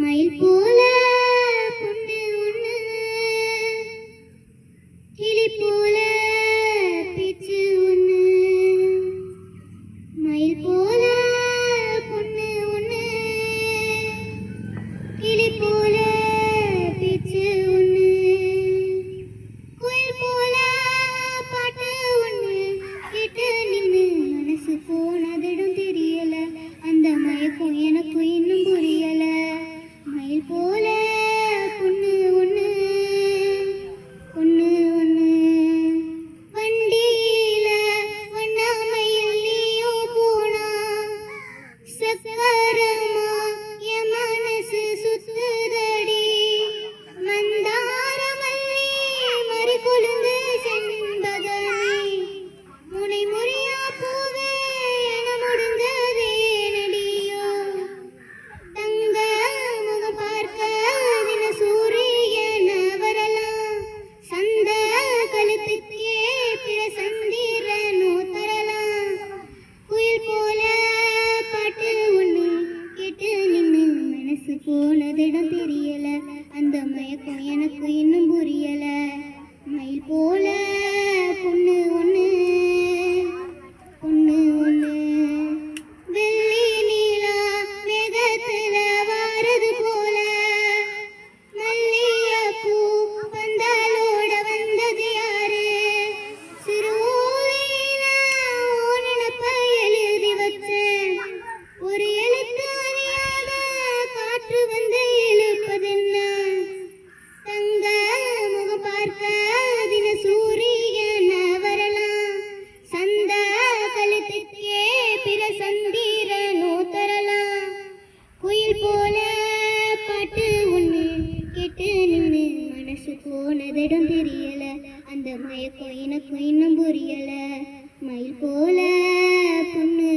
மயில் போல பொண்ணு ஒண்ணு, கிளி போல பேச்சு ஒண்ணு. மயில் போல பொண்ணு ஒண்ணு, கிளி போல பேச்சு ஒண்ணு. குயில் போல பாட்டு ஒண்ணு கேட்டு நின்னு மனசு போனதிடம் தெரியல. அந்த மயக்கம் எனக்கு இன்னும் புரியல. மயில் போல பொண்ணு ஒண்ணு, பொண்ணு ஒண்ணு. வண்டியில வண்ணமயில் நீயும் போனா, சக்கரமா என் மனசு சுத்துதடி. மந்தார மல்லி மறி கொழுந்து செண்பகமே, முனை முறையா பூவே என முடிஞ்சதே நடியோ. தங்க முகம் பார்க்க தின சூரியன வரலாம், சந்த கழுத்துக்கே பிற சந்திரனோ தரலாம். குயில் போல பாட்டு ஒண்ணு கேட்டு நின்னு மனசு போனதிடம் தெரியல. அந்த மயக்கம் எனக்கு இன்னும் புரியல. மயில் போல பொண்ணு ஒண்ணு, பொண்ணு ஒண்ணு. வெள்ளி நீலா மேகத்துல வாரது போல, மல்லிகைப்பூ பந்தலோட வந்தது யாரு? சிறு ஓலையில உன் நினப்பை எழுதி வச்சேன். ஒரு எழுத்து அறியாத காற்று வந்து இழுப்பதென்ன? தங்க முகம் பார்க்க தின சூரியன வரலாம், சந்த கழுத்துக்கே பிற சந்திரனோ தரலாம். குயில் போல பாட்டு ஒண்ணு கேட்டு நின்னு மனசு போனதிடம் தெரியல. அந்த மயக்கம் எனக்கு இன்னும் புரியல. மயில் போல பொண்ணு